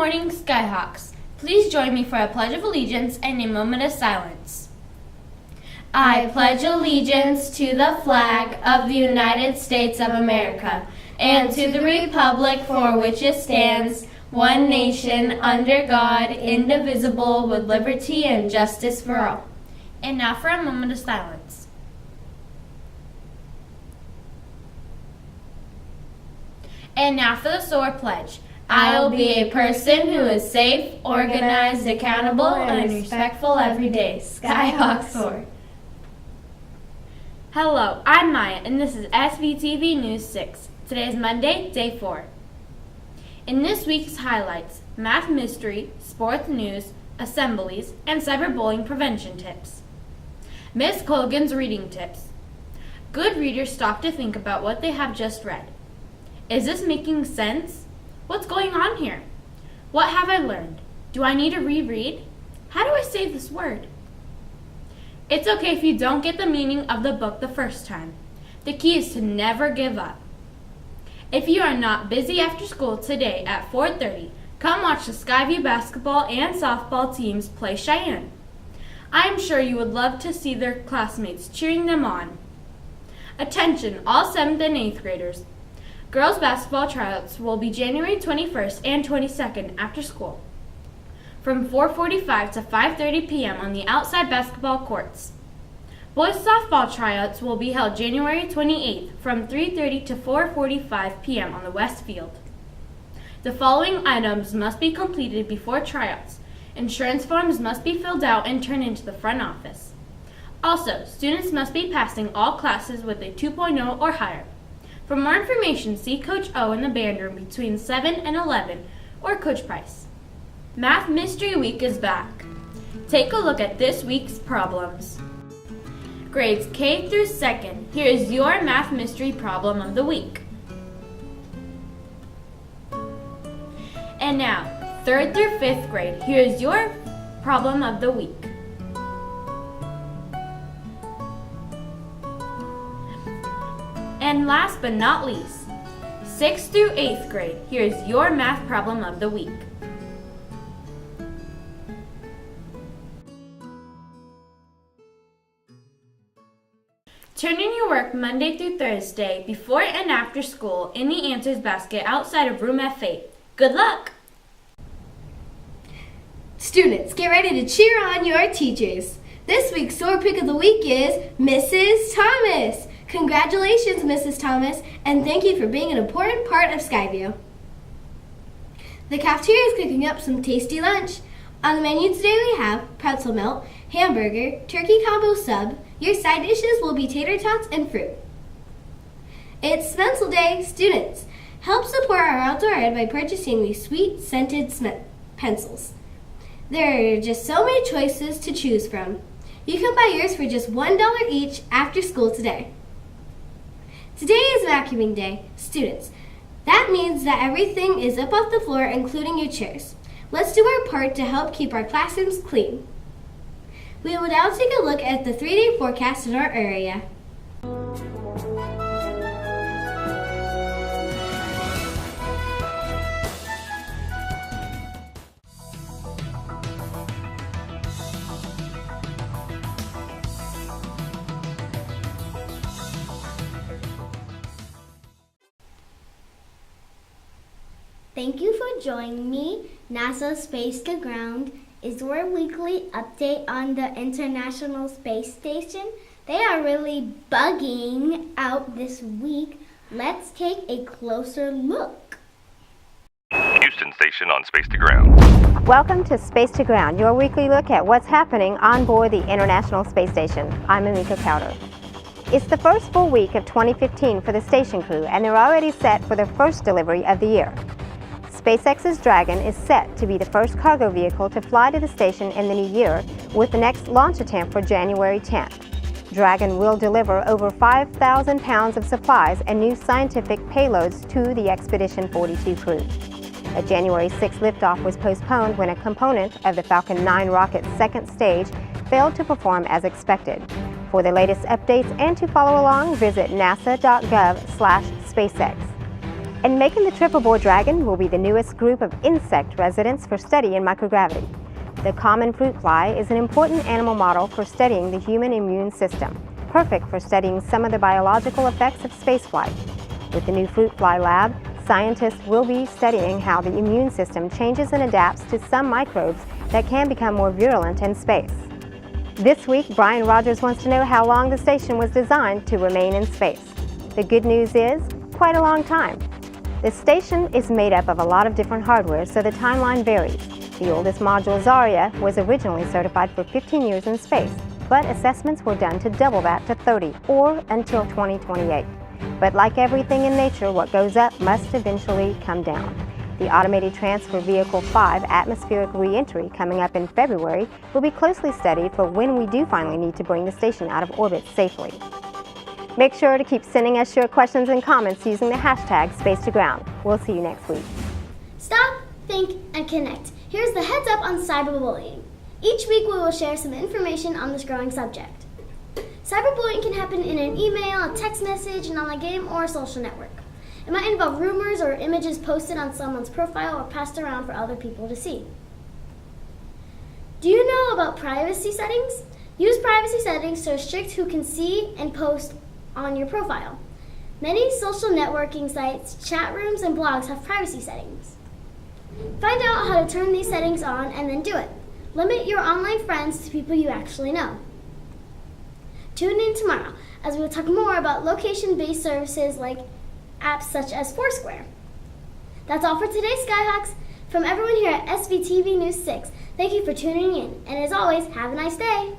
morning, Skyhawks. Please join me for a Pledge of Allegiance and a moment of silence. I pledge allegiance to the flag of the United States of America and to the republic for which it stands, one nation, under God, indivisible, with liberty and justice for all. And now for a moment of silence. And now for the SOAR pledge. I'll be a person who is safe, organized, accountable, and respectful every day. Skyhawk SOAR. Hello, I'm Maya, and this is SVTV News 6. Today is Monday, Day 4. In this week's highlights, math mystery, sports news, assemblies, and cyberbullying prevention tips. Miss Colgan's reading tips. Good readers stop to think about what they have just read. Is this making sense? What's going on here? What have I learned? Do I need to reread? How do I say this word? It's okay if you don't get the meaning of the book the first time. The key is to never give up. If you are not busy after school today at 4:30, come watch the Skyview basketball and softball teams play Cheyenne. I am sure you would love to see their classmates cheering them on. Attention, all 7th and 8th graders. Girls basketball tryouts will be January 21st and 22nd after school, from 4:45 to 5:30 p.m. on the outside basketball courts. Boys softball tryouts will be held January 28th from 3:30 to 4:45 p.m. on the west field. The following items must be completed before tryouts. Insurance forms must be filled out and turned into the front office. Also, students must be passing all classes with a 2.0 or higher. For more information, see Coach O in the band room between 7 and 11 or Coach Price. Math Mystery Week is back. Take a look at this week's problems. Grades K through 2nd, here is your Math Mystery Problem of the Week. And now, 3rd through 5th grade, here is your Problem of the Week. And last but not least, 6th through 8th grade, here is your Math Problem of the Week. Turn in your work Monday through Thursday, before and after school, in the answers basket outside of room F8. Good luck! Students, get ready to cheer on your teachers. This week's SOAR Pick of the Week is Mrs. Thomas. Congratulations, Mrs. Thomas, and thank you for being an important part of Skyview. The cafeteria is cooking up some tasty lunch. On the menu today we have pretzel melt, hamburger, turkey combo sub. Your side dishes will be tater tots and fruit. It's Pencil Day. Students, help support our outdoor ed by purchasing these sweet scented pencils. There are just so many choices to choose from. You can buy yours for just $1 each after school today. Today is vacuuming day. Students, that means that everything is up off the floor, including your chairs. Let's do our part to help keep our classrooms clean. We will now take a look at the 3-day forecast in our area. Thank you for joining me. NASA Space to Ground is your weekly update on the International Space Station. They are really bugging out this week. Let's take a closer look. Houston Station on Space to Ground. Welcome to Space to Ground, your weekly look at what's happening on board the International Space Station. I'm Amika Cowder. It's the first full week of 2015 for the station crew, and they're already set for their first delivery of the year. SpaceX's Dragon is set to be the first cargo vehicle to fly to the station in the new year, with the next launch attempt for January 10th. Dragon will deliver over 5,000 pounds of supplies and new scientific payloads to the Expedition 42 crew. A January 6th liftoff was postponed when a component of the Falcon 9 rocket's second stage failed to perform as expected. For the latest updates and to follow along, visit nasa.gov/SpaceX. And making the trip aboard Dragon will be the newest group of insect residents for study in microgravity. The common fruit fly is an important animal model for studying the human immune system, perfect for studying some of the biological effects of spaceflight. With the new fruit fly lab, scientists will be studying how the immune system changes and adapts to some microbes that can become more virulent in space. This week, Brian Rogers wants to know how long the station was designed to remain in space. The good news is, quite a long time. The station is made up of a lot of different hardware, so the timeline varies. The oldest module, Zarya, was originally certified for 15 years in space, but assessments were done to double that to 30, or until 2028. But like everything in nature, what goes up must eventually come down. The Automated Transfer Vehicle 5 atmospheric re-entry coming up in February will be closely studied for when we do finally need to bring the station out of orbit safely. Make sure to keep sending us your questions and comments using the hashtag #SpaceToGround. We'll see you next week. Stop, think, and connect. Here's the heads up on cyberbullying. Each week we will share some information on this growing subject. Cyberbullying can happen in an email, a text message, an online game, or a social network. It might involve rumors or images posted on someone's profile or passed around for other people to see. Do you know about privacy settings? Use privacy settings to restrict who can see and post on your profile. Many social networking sites, chat rooms, and blogs have privacy settings. Find out how to turn these settings on and then do it. Limit your online friends to people you actually know. Tune in tomorrow as we will talk more about location-based services like apps such as Foursquare. That's all for today, Skyhawks. From everyone here at SVTV News 6, thank you for tuning in. And as always, have a nice day.